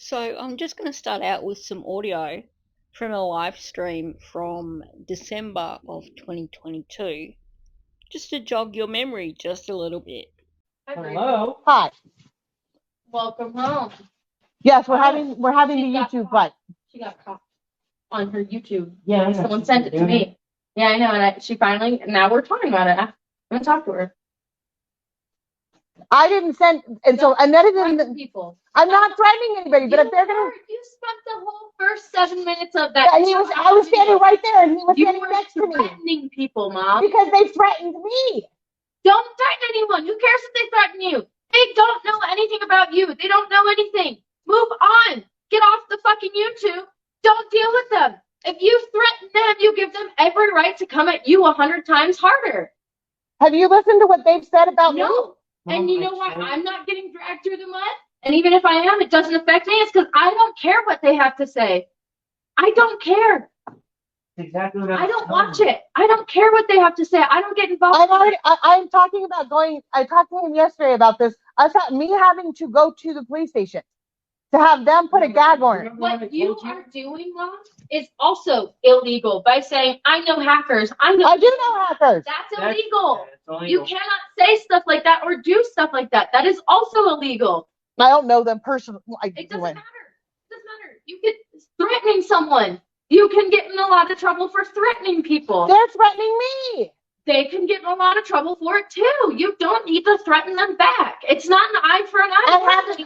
So I'm just going to start out with some audio from a live stream from December of 2022, just to jog your memory just a little bit. Hello. Hi. Welcome home. Yes, we're having the YouTube fight. She got caught on her YouTube. Yeah, someone sent it to me. Yeah, I know, and she finally. Now we're talking about it. I'm gonna talk to her. I didn't send, and that isn't. People. I'm not threatening anybody, but if they're gonna. You spent the whole first 7 minutes of that. Yeah, I was standing right there, and he was standing next to me. Threatening people, Mom. Because they threatened me. Don't threaten anyone. Who cares if they threaten you? They don't know anything about you. They don't know anything. Move on. Get off the fucking YouTube. Don't deal with them. If you threaten them, you give them every right to come at you 100 times harder. Have you listened to what they've said about me? No. And you know why I'm not getting dragged through the mud? And even if I am, it doesn't affect me. It's because I don't care what they have to say. I don't care. Exactly what I don't watch it. I don't care what they have to say. I don't get involved. I'm talking about going. I talked to him yesterday about this. I thought me having to go to the police station to have them put a gag order. What you are doing, Mom, is also illegal by saying, I know hackers. I do know hackers. That's illegal. You cannot say stuff like that or do stuff like that. That is also illegal. I don't know them personally. It doesn't matter. It doesn't matter. You get threatening someone. You can get in a lot of trouble for threatening people. They're threatening me. They can get in a lot of trouble for it too. You don't need to threaten them back. It's not an eye for an eye. Actually,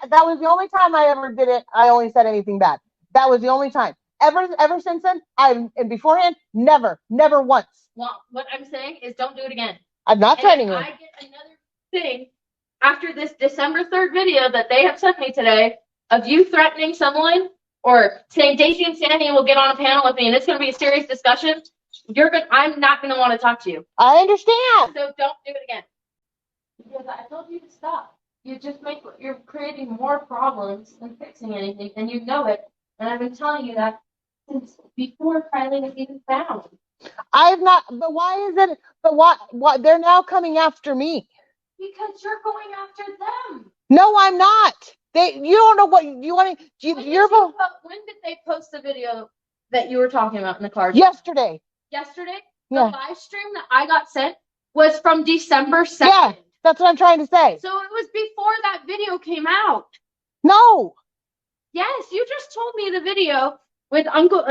that was the only time I ever did it. I only said anything bad. That was the only time. Ever since then, and beforehand, never once. Well, what I'm saying is don't do it again. I'm not threatening you. I get another thing after this December 3rd video that they have sent me today of you threatening someone or saying Daisy and Sandy will get on a panel with me and it's going to be a serious discussion. I'm not going to want to talk to you. I understand. So don't do it again. Because I told you to stop. You're creating more problems than fixing anything, and you know it. And I've been telling you that since before Kiely was even found. I've not. But why is it? But what? They're now coming after me. Because you're going after them. No, I'm not. You don't know what you want to. When did they post the video that you were talking about in the car? Yesterday. Yesterday? Yeah. The live stream that I got sent was from December 2nd. Yeah, that's what I'm trying to say. So it was before that video came out. No. Yes, you just told me the video with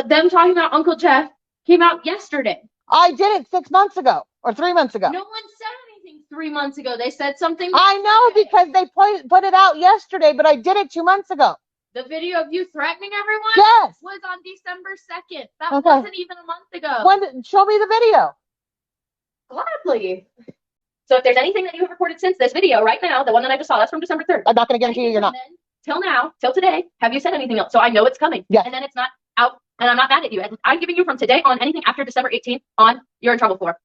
them talking about Uncle Jeff came out yesterday. I did it 6 months ago or 3 months ago. No one said anything 3 months ago. They said something. I know because they put it out yesterday, but I did it 2 months ago. The video of you threatening everyone was on December 2nd. That wasn't even a month ago. Show me the video. Gladly. So if there's anything that you have recorded since this video right now, the one that I just saw, that's from December 3rd. I'm not going to guarantee you're not. Till now, till today, have you said anything else? So I know it's coming. Yes. And then it's not out, and I'm not mad at you. I'm giving you from today on anything after December 18th on, you're in trouble for.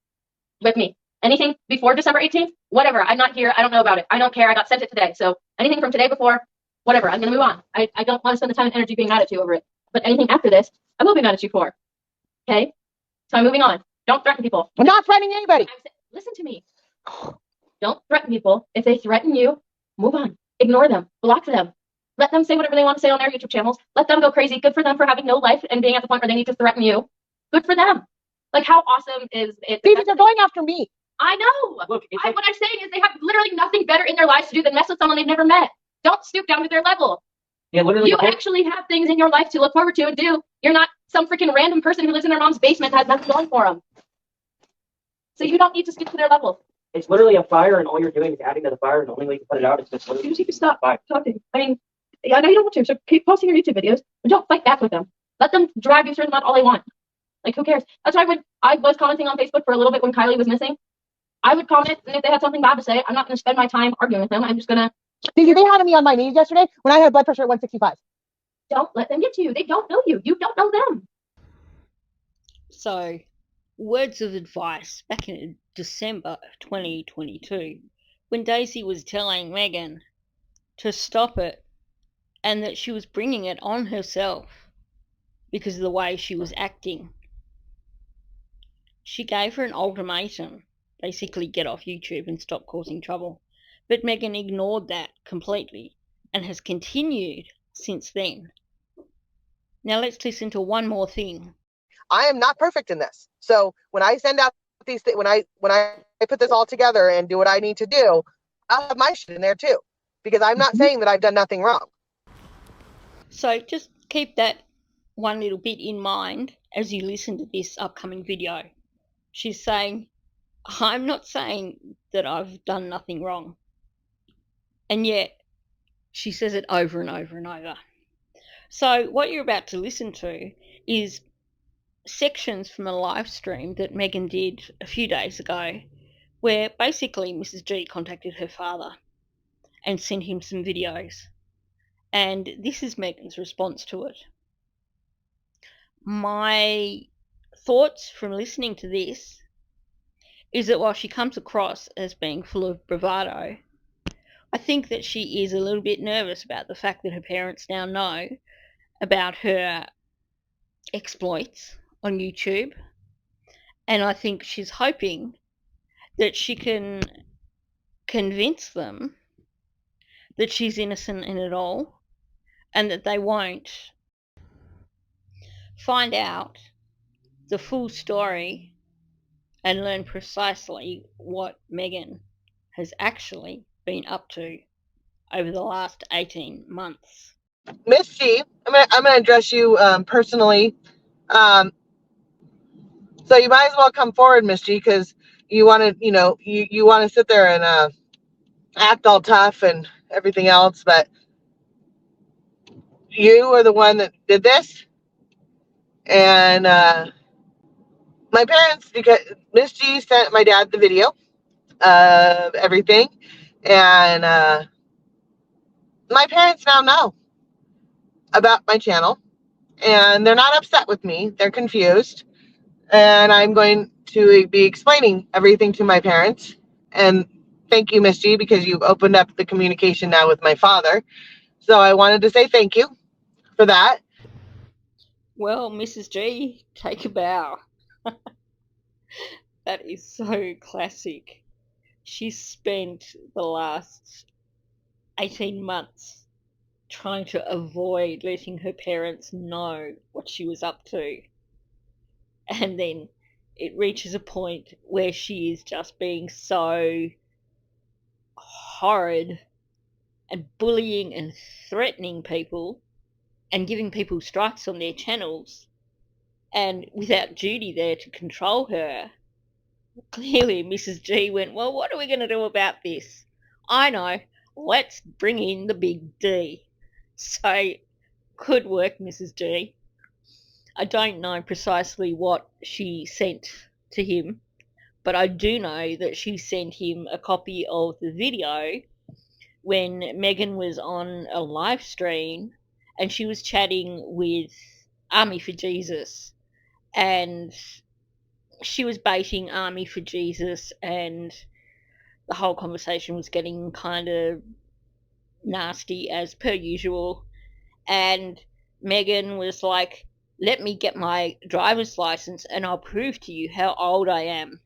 With me. Anything before December 18th, whatever. I'm not here. I don't know about it. I don't care. I got sent it today. So anything from today before, whatever. I'm going to move on. I don't want to spend the time and energy being mad at you over it. But anything after this, I will be mad at you for. Okay? So I'm moving on. Don't threaten people. I'm not threatening anybody. Listen to me. Don't threaten people. If they threaten you, move on. Ignore them. Block them. Let them say whatever they want to say on their YouTube channels. Let them go crazy. Good for them for having no life and being at the point where they need to threaten you. Good for them. Like, how awesome is it? See, they're going after me. I know. Look, what I'm saying is they have literally nothing better in their lives to do than mess with someone they've never met. Don't stoop down to their level. Yeah, literally. You actually have things in your life to look forward to and do. You're not some freaking random person who lives in their mom's basement that has nothing going for them. So you don't need to stoop to their level. It's literally a fire, and all you're doing is adding to the fire, and the only way to put it out is just literally. You can stop talking. I mean, I know you don't want to, so keep posting your YouTube videos, but don't fight back with them. Let them drag you through the mud all they want. Like, who cares? That's why when I was commenting on Facebook for a little bit when Kiely was missing, I would comment, and if they had something bad to say, I'm not going to spend my time arguing with them. I'm just going to... They had me on my knees yesterday when I had blood pressure at 165. Don't let them get to you. They don't know you. You don't know them. So, words of advice back in December 2022, when Daisy was telling Meghan to stop it and that she was bringing it on herself because of the way she was acting. She gave her an ultimatum, basically get off YouTube and stop causing trouble. But Meghan ignored that completely and has continued since then. Now let's listen to one more thing. I am not perfect in this. So when I send out these things, when I put this all together and do what I need to do, I'll have my shit in there too, because I'm not saying that I've done nothing wrong. So just keep that one little bit in mind as you listen to this upcoming video. She's saying, I'm not saying that I've done nothing wrong. And yet she says it over and over and over. So what you're about to listen to is sections from a live stream that Meghan did a few days ago, where basically Mrs. G contacted her father and sent him some videos. And this is Meghan's response to it. My thoughts from listening to this is that while she comes across as being full of bravado, I think that she is a little bit nervous about the fact that her parents now know about her exploits on YouTube. And I think she's hoping that she can convince them that she's innocent in it all and that they won't find out the full story and learn precisely what Meghan has actually been up to over the last 18 months. Miss G, I'm gonna address you personally. So you might as well come forward, Miss G, because you want to, you want to sit there and act all tough and everything else, but you are the one that did this. And my parents, because Miss G sent my dad the video of everything, and my parents now know about my channel, and they're not upset with me. They're confused, and I'm going to be explaining everything to my parents. And thank you, Miss G, because you've opened up the communication now with my father. So I wanted to say thank you for that. Well, Mrs. G, take a bow. That is so classic. She spent the last 18 months trying to avoid letting her parents know what she was up to. And then it reaches a point where she is just being so horrid and bullying and threatening people and giving people strikes on their channels, and without Judy there to control her. Clearly Mrs. G went, well, what are we going to do about this? I know, let's bring in the big D. So, good work, Mrs. G. I don't know precisely what she sent to him, but I do know that she sent him a copy of the video when Meghan was on a live stream and she was chatting with Army for Jesus, and she was baiting Army for Jesus, and the whole conversation was getting kind of nasty as per usual. And Meghan was like, let me get my driver's license and I'll prove to you how old I am.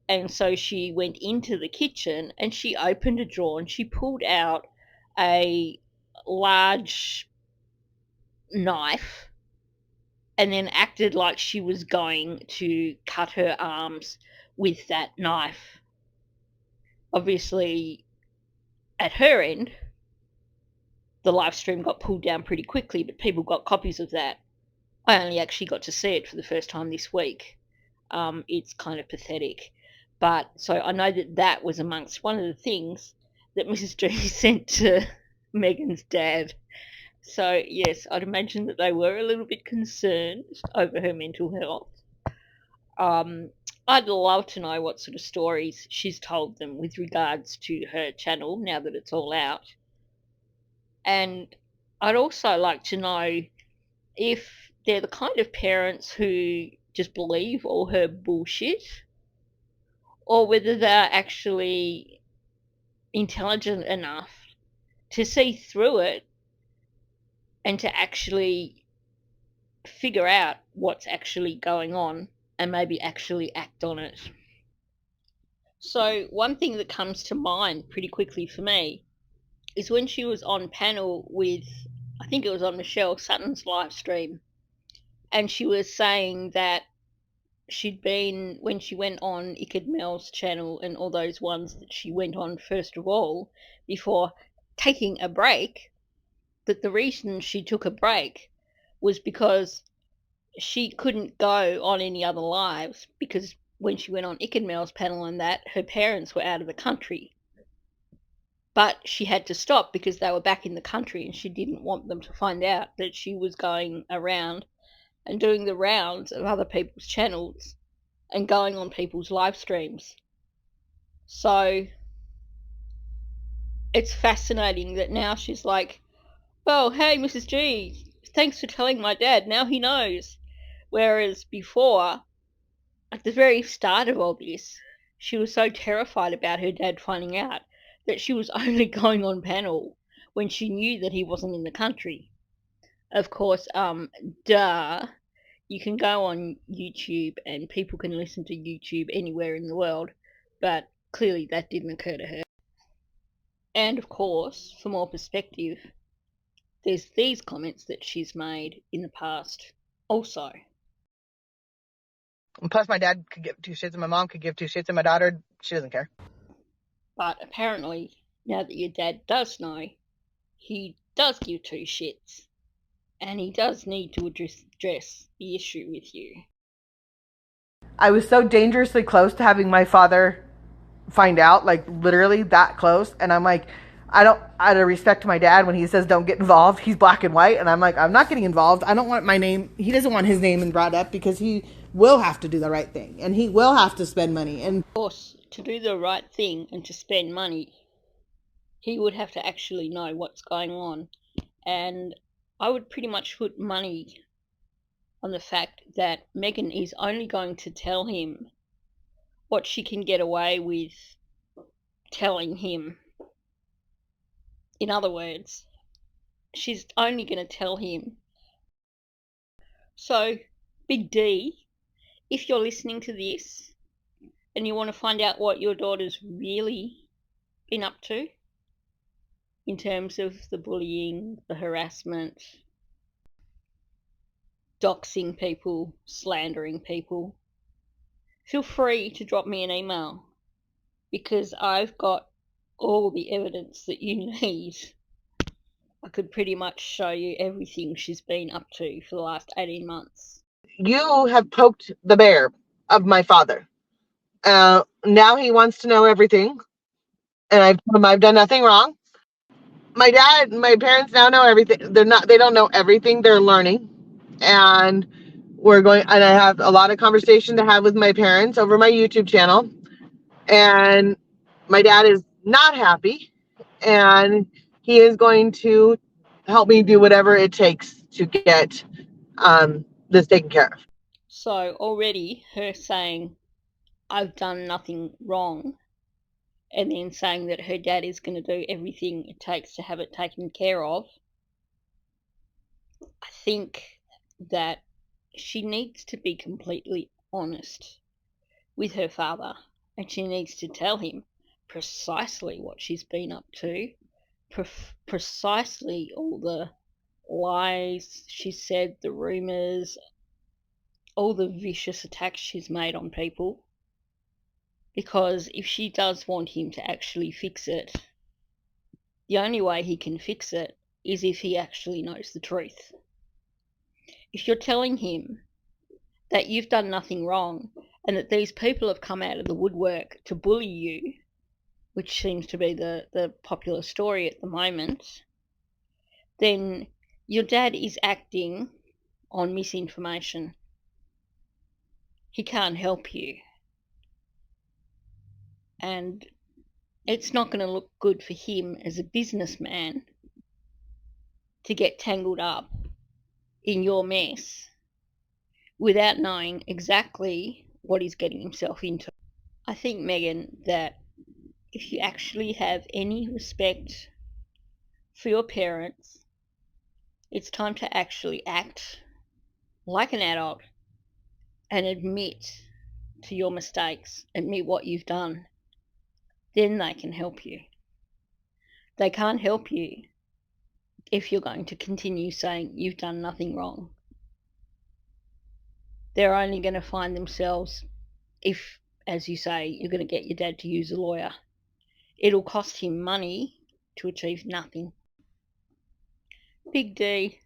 And so she went into the kitchen and she opened a drawer and she pulled out a large knife and then acted like she was going to cut her arms with that knife. Obviously, at her end, the live stream got pulled down pretty quickly, but people got copies of that. I only actually got to see it for the first time this week. It's kind of pathetic. But so I know that was amongst one of the things that Mrs. G sent to Meghan's dad. So yes, I'd imagine that they were a little bit concerned over her mental health. I'd love to know what sort of stories she's told them with regards to her channel now that it's all out. And I'd also like to know if they're the kind of parents who just believe all her bullshit, or whether they're actually intelligent enough to see through it and to actually figure out what's actually going on and maybe actually act on it. So one thing that comes to mind pretty quickly for me is when she was on panel with I think it was on Michelle Sutton's live stream, and she was saying that she'd been, when she went on Icked Mel's channel and all those ones that she went on first of all before taking a break, that the reason she took a break was because she couldn't go on any other lives, because when she went on Icked Mel's panel and that, her parents were out of the country. But she had to stop because they were back in the country, and she didn't want them to find out that she was going around and doing the rounds of other people's channels and going on people's live streams. So it's fascinating that now she's like, well, hey, Mrs. G, thanks for telling my dad, now he knows. Whereas before, at the very start of all this, she was so terrified about her dad finding out that she was only going on panel when she knew that he wasn't in the country. Of course, you can go on YouTube and people can listen to YouTube anywhere in the world, but clearly that didn't occur to her. And of course, for more perspective, there's these comments that she's made in the past also. And plus, my dad could give two shits, and my mom could give two shits, and my daughter, she doesn't care. But apparently, now that your dad does know, he does give two shits. And he does need to address the issue with you. I was so dangerously close to having my father find out, like literally that close. And I'm like, out of respect to my dad, when he says don't get involved, he's black and white. And I'm like, I'm not getting involved. I don't want my name. He doesn't want his name brought up because he will have to do the right thing. And he will have to spend money. And of course, to do the right thing and to spend money, he would have to actually know what's going on. And I would pretty much put money on the fact that Meghan is only going to tell him what she can get away with telling him. In other words, she's only going to tell him. So, Big D, if you're listening to this and you want to find out what your daughter's really been up to in terms of the bullying, the harassment, doxing people, slandering people, feel free to drop me an email, because I've got all the evidence that you need. I could pretty much show you everything she's been up to for the last 18 months. You have poked the bear of my father. Now he wants to know everything, and I've told him I've done nothing wrong. My parents now know everything. They don't know everything. They're learning, and I have a lot of conversation to have with my parents over my YouTube channel, and my dad is not happy, and he is going to help me do whatever it takes to get this taken care of. So already her saying, I've done nothing wrong, and then saying that her dad is going to do everything it takes to have it taken care of, I think that she needs to be completely honest with her father, and she needs to tell him precisely what she's been up to, precisely all the lies she said, the rumours, all the vicious attacks she's made on people. Because if she does want him to actually fix it, the only way he can fix it is if he actually knows the truth. If you're telling him that you've done nothing wrong and that these people have come out of the woodwork to bully you, which seems to be the popular story at the moment, then your dad is acting on misinformation. He can't help you. And it's not going to look good for him as a businessman to get tangled up in your mess without knowing exactly what he's getting himself into. I think, Meghan, that if you actually have any respect for your parents, it's time to actually act like an adult and admit to your mistakes, admit what you've done. Then they can help you. They can't help you if you're going to continue saying you've done nothing wrong. They're only going to find themselves, if, as you say, you're going to get your dad to use a lawyer, it'll cost him money to achieve nothing. Big D,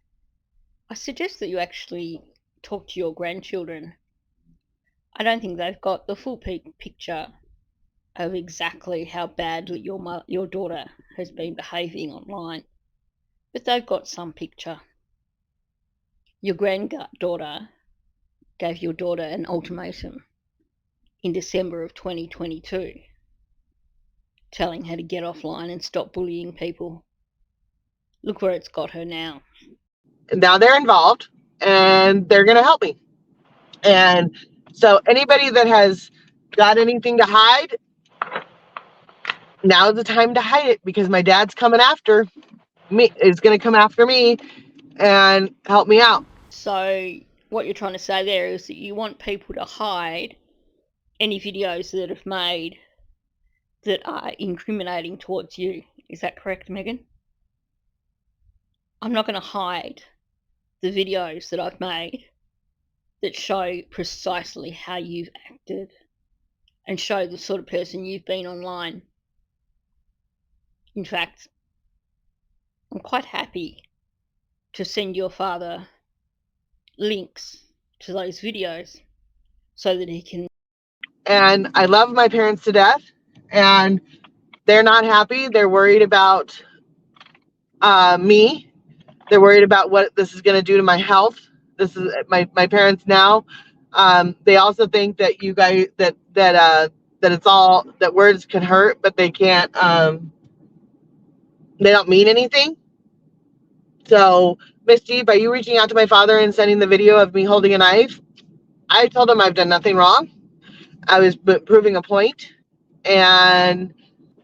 I suggest that you actually talk to your grandchildren. I don't think they've got the full picture of exactly how badly your daughter has been behaving online, but they've got some picture. Your granddaughter gave your daughter an ultimatum in December of 2022, telling her to get offline and stop bullying people. Look where it's got her now. Now they're involved and they're going to help me. And so anybody that has got anything to hide, now's the time to hide it, because my dad's coming after me, is going to come after me and help me out. So what you're trying to say there is that you want people to hide any videos that have made that are incriminating towards you. Is that correct, Meghan? I'm not going to hide the videos that I've made that show precisely how you've acted and show the sort of person you've been online. In fact, I'm quite happy to send your father links to those videos so that he can. And I love my parents to death, and they're not happy. They're worried about me. They're worried about what this is going to do to my health. This is my parents now. They also think that you guys that it's all that words can hurt, but they can't. They don't mean anything. So, Miss G, by you reaching out to my father and sending the video of me holding a knife, I told him I've done nothing wrong. I was proving a point, and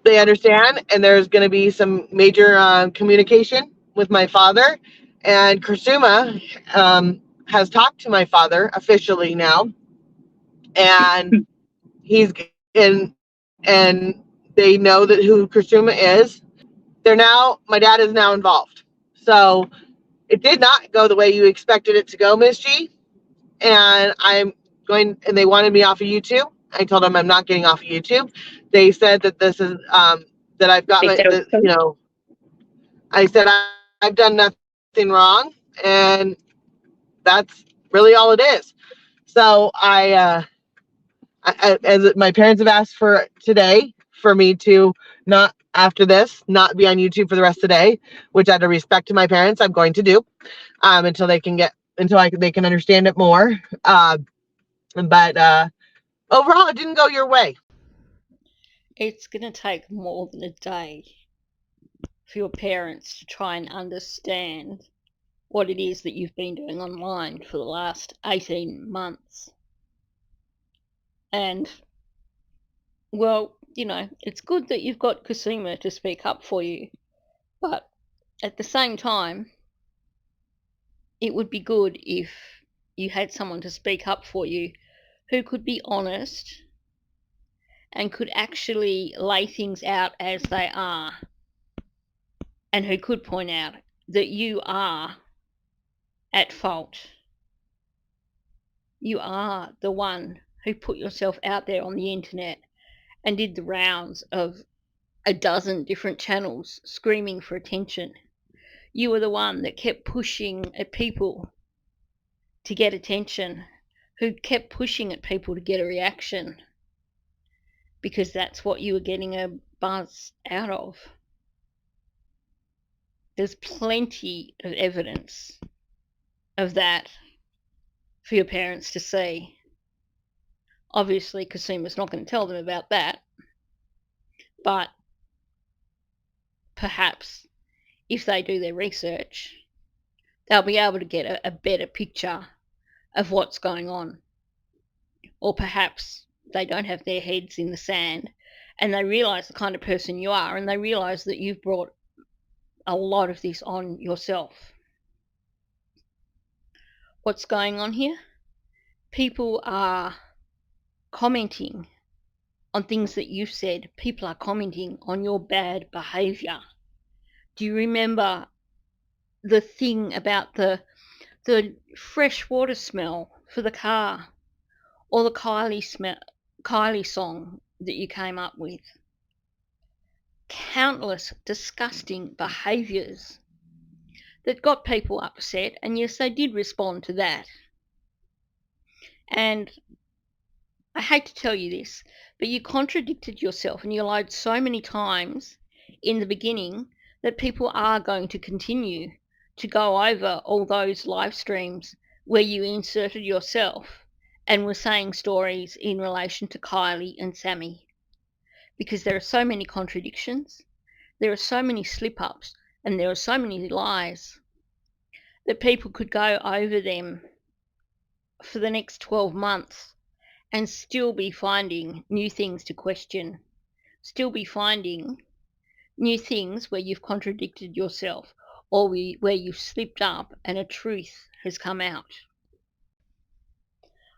they understand. And there's going to be some major communication with my father. And Kursuma has talked to my father officially now, and he's and they know that who Kursuma is. My dad is now involved. So it did not go the way you expected it to go, Miss G. And and they wanted me off of YouTube. I told them I'm not getting off of YouTube. They said that this is, that I've got I said I've done nothing wrong, and that's really all it is. So as my parents have asked for today, for me to not, after this, not be on YouTube for the rest of the day, which out of respect to my parents, I'm going to do, until they can they can understand it more. But overall, it didn't go your way. It's going to take more than a day for your parents to try and understand what it is that you've been doing online for the last 18 months. And, well, it's good that you've got Kusuma to speak up for you, but at the same time, it would be good if you had someone to speak up for you who could be honest and could actually lay things out as they are, and who could point out that you are at fault. You are the one who put yourself out there on the internet and did the rounds of a dozen different channels screaming for attention. You were the one that kept pushing at people to get attention, who kept pushing at people to get a reaction, because that's what you were getting a buzz out of. There's plenty of evidence of that for your parents to see. Obviously, Kusuma's not going to tell them about that, but perhaps if they do their research, they'll be able to get a better picture of what's going on. Or perhaps they don't have their heads in the sand and they realise the kind of person you are, and they realise that you've brought a lot of this on yourself. What's going on here? People are commenting on things that you've said. People are commenting on your bad behaviour. Do you remember the thing about the fresh water smell for the car, or the Kiely song that you came up with. Countless disgusting behaviours that got people upset, and yes, they did respond to that. And I hate to tell you this, but you contradicted yourself, and you lied so many times in the beginning that people are going to continue to go over all those live streams where you inserted yourself and were saying stories in relation to Kiely and Sammy, because there are so many contradictions, there are so many slip-ups, and there are so many lies that people could go over them for the next 12 months and still be finding new things to question, still be finding new things where you've contradicted yourself, or where you've slipped up and a truth has come out.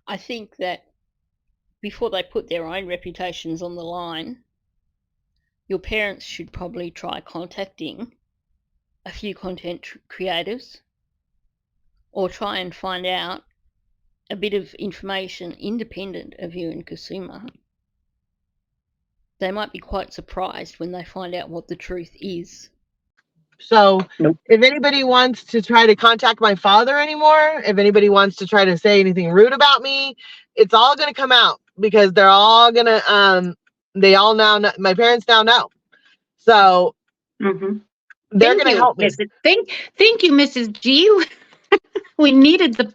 I think that before they put their own reputations on the line, your parents should probably try contacting a few content creators, or try and find out a bit of information independent of you and Kasuma. They might be quite surprised when they find out what the truth is. So Nope. if anybody wants to try to contact my father anymore, if anybody wants to try to say anything rude about me, it's all going to come out, because they're all going to, they all now know, my parents now know. So Mm-hmm. they're going to help me. Thank you, Mrs. G. We needed the.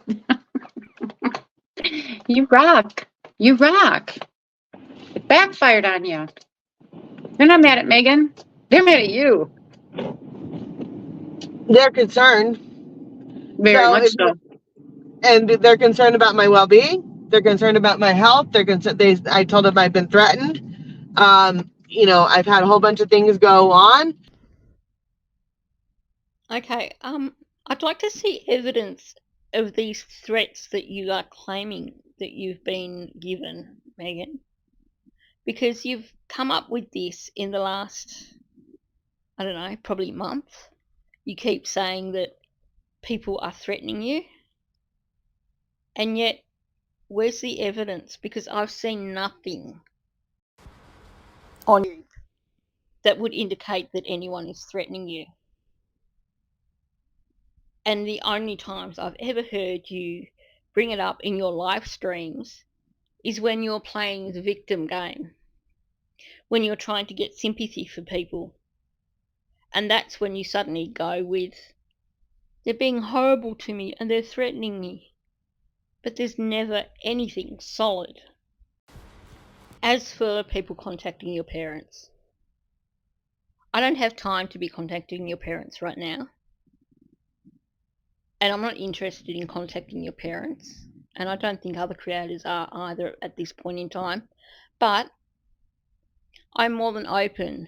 You rock. You rock. It backfired on you. They're not mad at Meghan. They're mad at you. They're concerned. Very much so. And they're concerned about my well-being. They're concerned about my health. They're concerned. I told them I've been threatened. I've had a whole bunch of things go on. Okay, I'd like to see evidence of these threats that you are claiming that you've been given, Meghan, because you've come up with this in the last, I don't know, probably month. You keep saying that people are threatening you, and yet where's the evidence? Because I've seen nothing on you that would indicate that anyone is threatening you. And the only times I've ever heard you bring it up in your live streams is when you're playing the victim game, when you're trying to get sympathy for people. And that's when you suddenly go with, they're being horrible to me and they're threatening me. But there's never anything solid. As for people contacting your parents, I don't have time to be contacting your parents right now. And I'm not interested in contacting your parents. And I don't think other creators are either at this point in time. But I'm more than open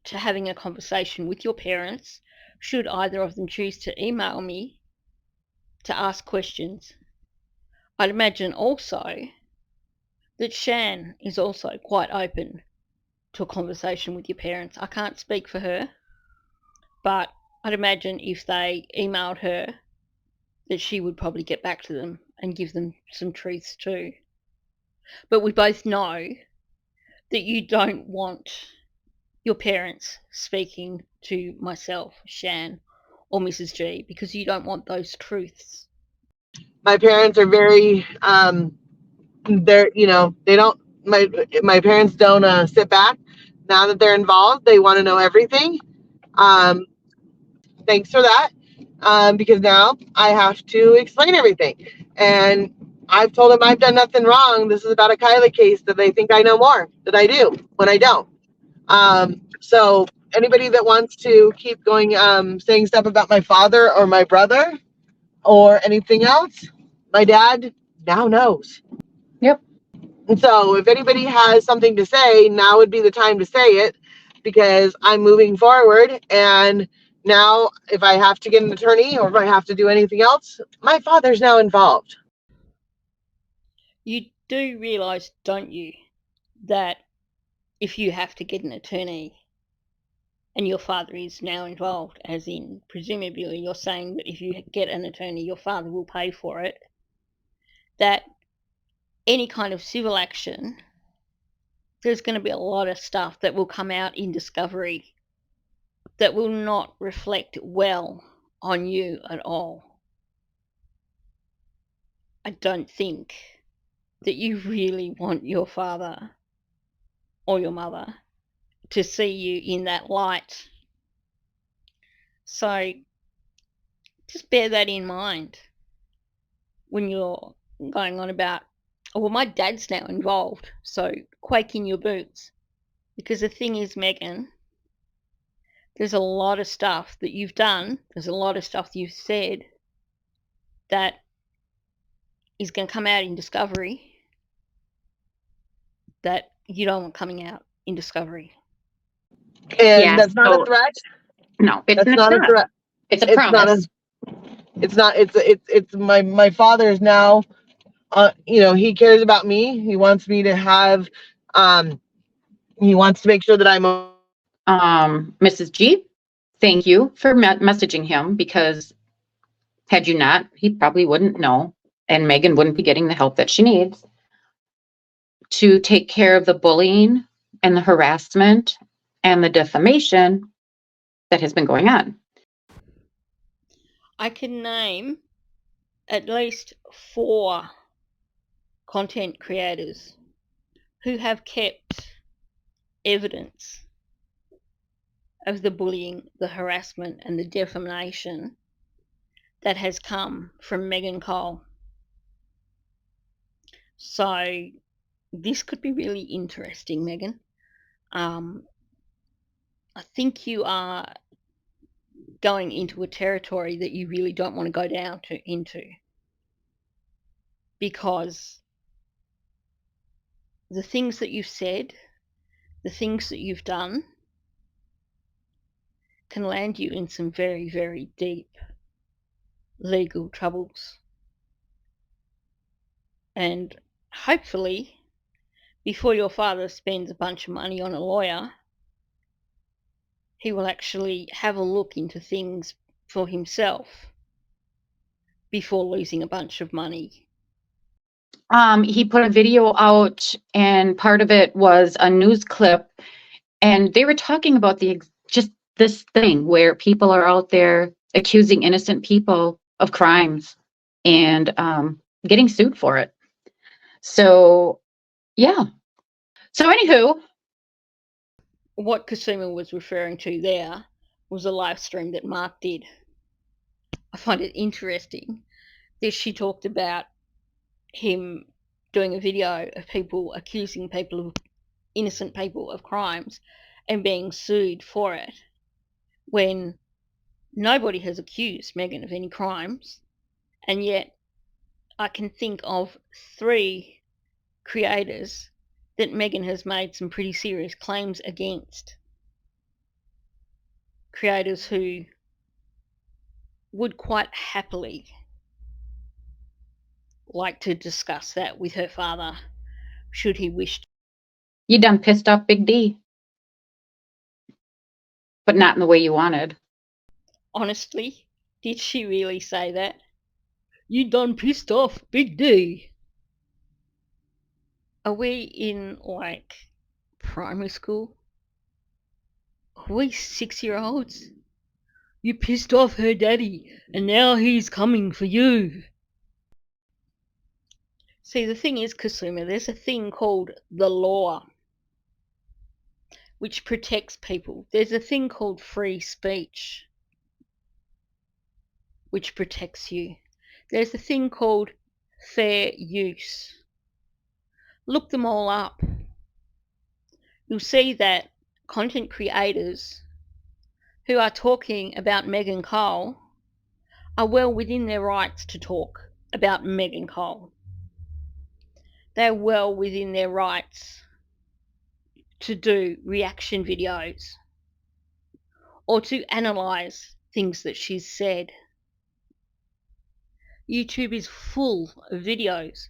to having a conversation with your parents, should either of them choose to email me to ask questions. I'd imagine also that Shan is also quite open to a conversation with your parents. I can't speak for her, but I'd imagine if they emailed her that she would probably get back to them and give them some truths too. But we both know that you don't want your parents speaking to myself, Shan, or Mrs. G, because you don't want those truths. My parents are very, they don't, my parents don't sit back. Now that they're involved, they want to know everything. Thanks for that. Because now I have to explain everything. And I've told them I've done nothing wrong. This is about a Kiely case that they think I know more than I do when I don't. So anybody that wants to keep going, saying stuff about my father or my brother or anything else, my dad now knows. Yep. And so if anybody has something to say, now would be the time to say it, because I'm moving forward. And now if I have to get an attorney or if I have to do anything else, my father's now involved. You do realise, don't you, that if you have to get an attorney, and your father is now involved, as in presumably you're saying that if you get an attorney, your father will pay for it, that any kind of civil action, there's going to be a lot of stuff that will come out in discovery that will not reflect well on you at all. I don't think that you really want your father or your mother to see you in that light. So just bear that in mind when you're going on about, oh, well, my dad's now involved, so quake in your boots. Because the thing is, Meghan, there's a lot of stuff that you've done, there's a lot of stuff that you've said that is going to come out in discovery that you don't want coming out in discovery. And Yeah, that's not so- a threat. No, it's That's not a threat. It's a It's promise. not a. It's not. It's my father is now. He cares about me. He wants me to have. He wants to make sure that I'm. Mrs. G, thank you for messaging him, because had you not, he probably wouldn't know, and Meghan wouldn't be getting the help that she needs to take care of the bullying and the harassment and the defamation that has been going on. I can name at least 4 content creators who have kept evidence of the bullying, the harassment, and the defamation that has come from Meghan Cole. So this could be really interesting, Meghan. I think you are going into a territory that you really don't want to go down into, because the things that you've said, the things that you've done, can land you in some very, very deep legal troubles. And hopefully, before your father spends a bunch of money on a lawyer, he will actually have a look into things for himself before losing a bunch of money. He put a video out, and part of it was a news clip, and they were talking about just this thing where people are out there accusing innocent people of crimes and getting sued for it. So, yeah. So, anywho, What Kasuma was referring to there was a live stream that Mark did. I find it interesting that she talked about him doing a video of people accusing innocent people of crimes and being sued for it, when nobody has accused Meghan of any crimes, and yet I can think of 3 creators that Meghan has made some pretty serious claims against. Creators who would quite happily like to discuss that with her father, should he wish to. you done pissed off Big D, but not in the way you wanted. Honestly, did she really say that? You done pissed off Big D. Are we in, like, primary school? Are we 6-year-olds? You pissed off her daddy, and now he's coming for you. See, the thing is, Kasuma, there's a thing called the law, which protects people. There's a thing called free speech, which protects you. There's a thing called fair use. Look them all up. You'll see that content creators who are talking about Meghan Cole are well within their rights to talk about Meghan Cole. They're well within their rights to do reaction videos or to analyse things that she's said. YouTube is full of videos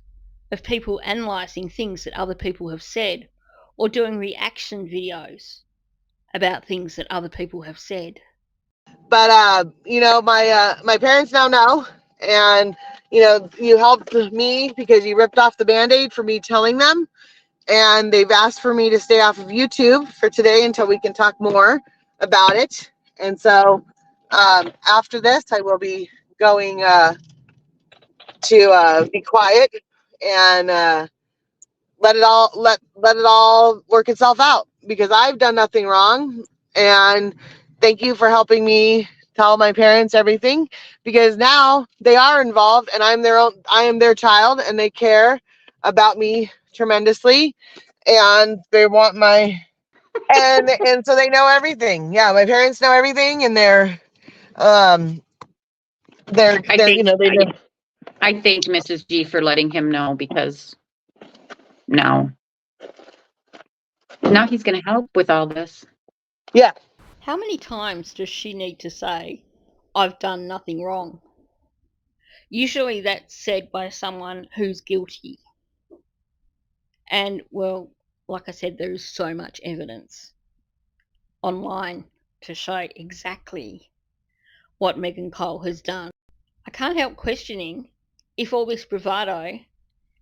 of people analysing things that other people have said, or doing reaction videos about things that other people have said. But my parents now know, and you helped me because you ripped off the Band-Aid for me telling them, and they've asked for me to stay off of YouTube for today until we can talk more about it. And so after this, I will be going to be quiet and let it all work itself out, because I've done nothing wrong. And thank you for helping me tell my parents everything, because now they are involved and I am their child, and they care about me tremendously, and they want my and so they know everything. Yeah, my parents know everything, and um they're I they think know. I thank Mrs. G for letting him know, because now he's going to help with all this. Yeah. How many times does she need to say, I've done nothing wrong? Usually that's said by someone who's guilty. And, well, like I said, there is so much evidence online to show exactly what Meghan Cole has done. I can't help questioning if all this bravado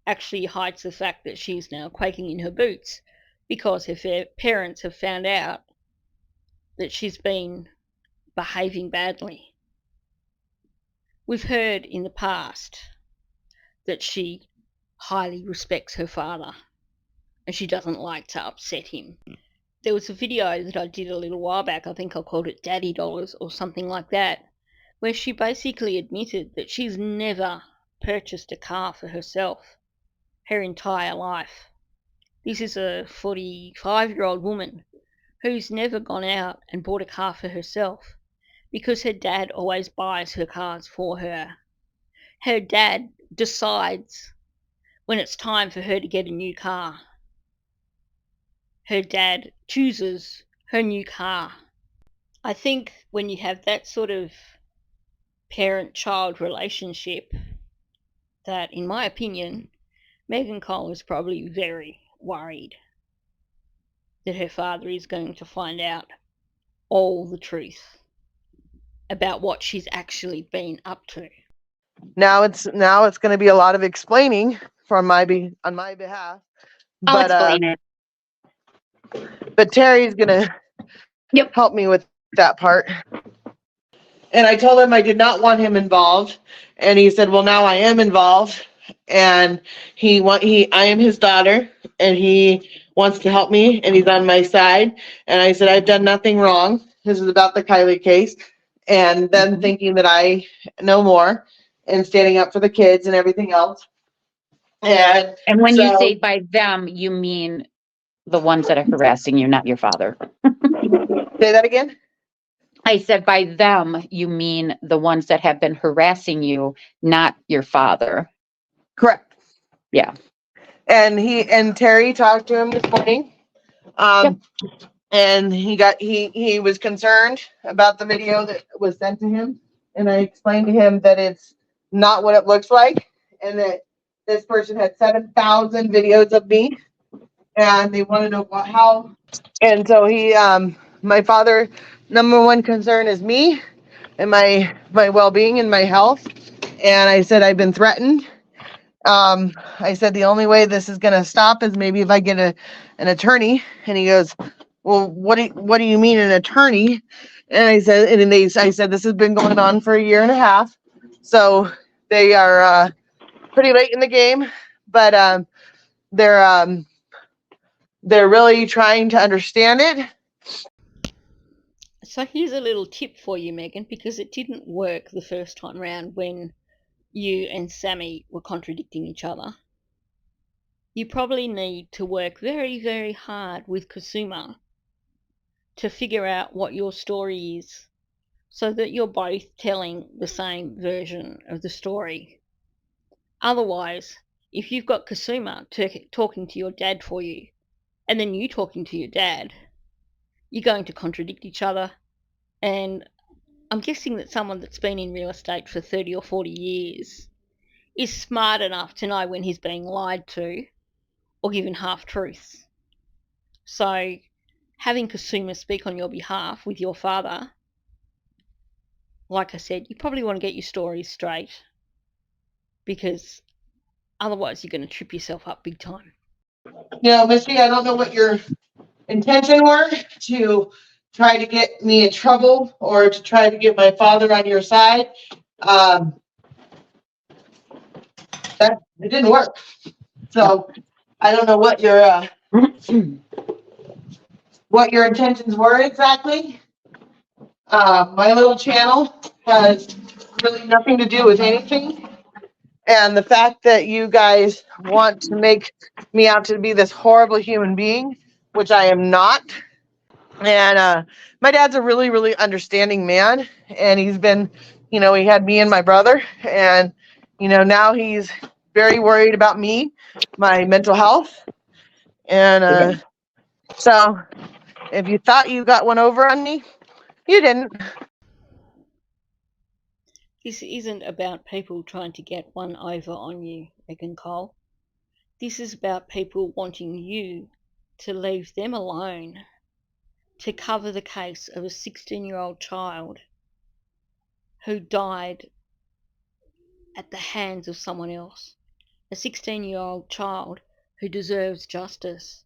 actually hides the fact that she's now quaking in her boots because her parents have found out that she's been behaving badly. We've heard in the past that she highly respects her father and she doesn't like to upset him. There was a video that I did a little while back, I think I called it Daddy Dollars or something like that, where she basically admitted that she's never purchased a car for herself her entire life. This is a 45-year-old woman who's never gone out and bought a car for herself because her dad always buys her cars for her. Her dad decides when it's time for her to get a new car. Her dad chooses her new car. I think when you have that sort of parent-child relationship, that, in my opinion, Meghan Cole is probably very worried that her father is going to find out all the truth about what she's actually been up to. Now it's going to be a lot of explaining on my behalf. I'll But explain it. but Terry's going to Yep. help me with that part. And I told him I did not want him involved, and he said, "Well, now I am involved, and I am his daughter, and he wants to help me, and he's on my side." And I said, "I've done nothing wrong. This is about the Kiely case." And then thinking that I know more and standing up for the kids and everything else. And when you so, say by them, you mean the ones that are harassing you, not your father. say that again? I said by them, you mean the ones that have been harassing you, not your father. Correct. Yeah. And Terry talked to him this morning. Yep. And he was concerned about the video that was sent to him. And I explained to him that it's not what it looks like, and that this person had 7,000 videos of me, and they want to know how. And so my father, number one concern is me and my well-being and my health. And I said, I've been threatened. I said, the only way this is going to stop is maybe if I get an attorney. And he goes, well, what do you mean an attorney? And I said, this has been going on for a year and a half. So they are pretty late in the game, but they're really trying to understand it. So here's a little tip for you, Meghan, because it didn't work the first time round when you and Sammy were contradicting each other. You probably need to work very, very hard with Kusuma to figure out what your story is so that you're both telling the same version of the story. Otherwise, if you've got Kusuma talking to your dad for you and then you talking to your dad, you're going to contradict each other. And I'm guessing that someone that's been in real estate for 30 or 40 years is smart enough to know when he's being lied to or given half truths. So having Kasuma speak on your behalf with your father, like I said, you probably want to get your stories straight, because otherwise you're going to trip yourself up big time. Misty, I don't know what your intention were to try to get me in trouble or to try to get my father on your side. That it didn't work. So I don't know what your intentions were exactly. My little channel has really nothing to do with anything. And the fact that you guys want to make me out to be this horrible human being, which I am not. And my dad's a really, really understanding man. And he's been, he had me and my brother. And, now he's very worried about me, my mental health. And so if you thought you got one over on me, you didn't. This isn't about people trying to get one over on you, Meghan Cole. This is about people wanting you to leave them alone to cover the case of a 16-year-old child who died at the hands of someone else. A 16-year-old child who deserves justice.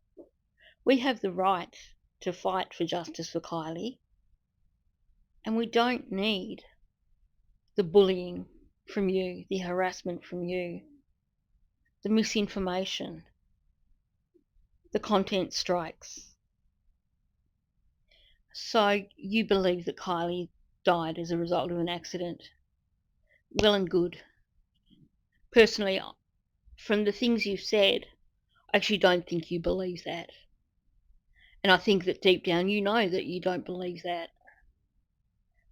We have the right to fight for justice for Kiely, and we don't need the bullying from you, the harassment from you, the misinformation, the content strikes. So you believe that Kiely died as a result of an accident. Well and good. Personally, from the things you've said, I actually don't think you believe that. And I think that deep down you know that you don't believe that.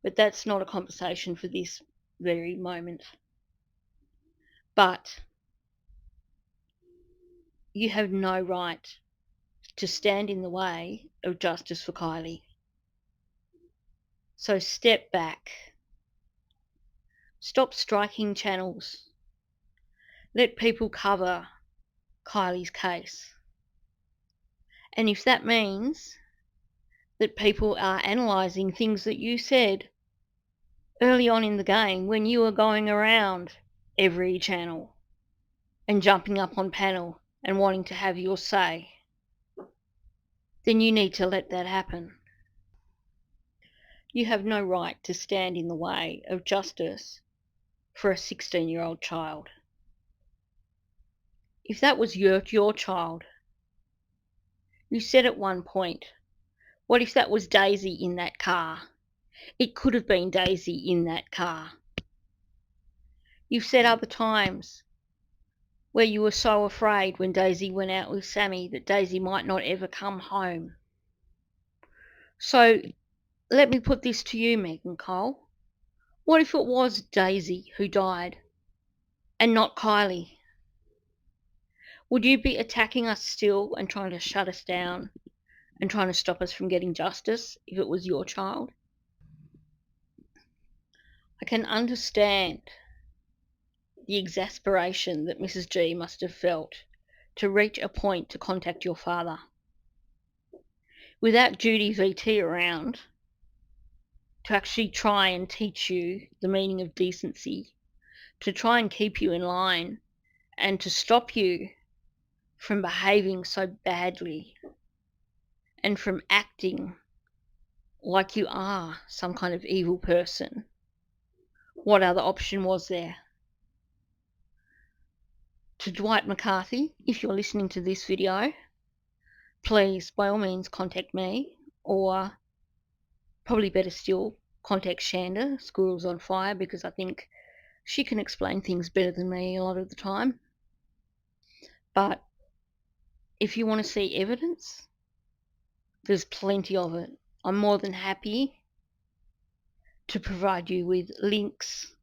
But that's not a conversation for this very moment. But you have no right to stand in the way of justice for Kiely. So step back. Stop striking channels. Let people cover Kiely's case. And if that means that people are analysing things that you said early on in the game when you were going around every channel and jumping up on panel and wanting to have your say, then you need to let that happen. You have no right to stand in the way of justice for a 16-year-old child. If that was your child, you said at one point, what if that was Daisy in that car? It could have been Daisy in that car. You've said other times where you were so afraid when Daisy went out with Sammy that Daisy might not ever come home. So let me put this to you, Meghan Cole. What if it was Daisy who died and not Kiely? Would you be attacking us still and trying to shut us down and trying to stop us from getting justice if it was your child? I can understand the exasperation that Mrs. G must have felt to reach a point to contact your father. Without Judy VT around to actually try and teach you the meaning of decency, to try and keep you in line and to stop you from behaving so badly and from acting like you are some kind of evil person, what other option was there? To Dwight McCarthy, if you're listening to this video, please, by all means, contact me, or probably better still, contact Shanda, Squirrels on Fire, because I think she can explain things better than me a lot of the time. But if you want to see evidence, there's plenty of it. I'm more than happy to provide you with links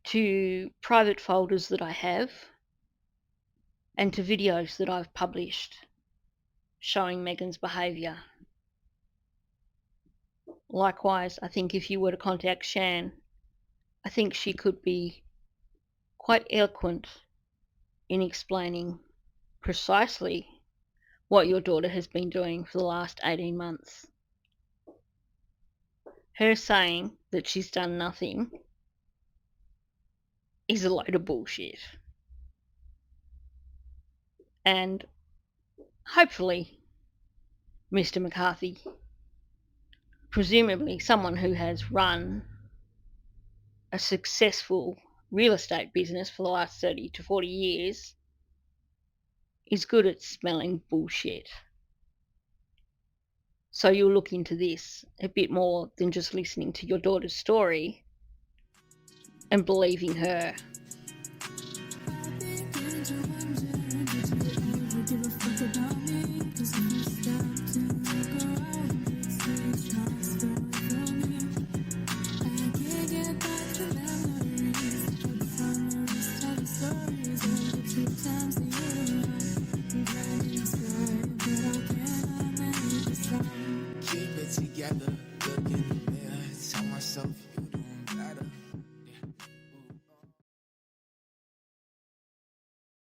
to private folders that I have and to videos that I've published showing Meghan's behaviour. Likewise, I think if you were to contact Shan, I think she could be quite eloquent in explaining precisely what your daughter has been doing for the last 18 months. Her saying that she's done nothing is a load of bullshit. And hopefully, Mr. McCarthy, presumably someone who has run a successful real estate business for the last 30 to 40 years, is good at smelling bullshit. So you'll look into this a bit more than just listening to your daughter's story and believing her. Keep it together, looking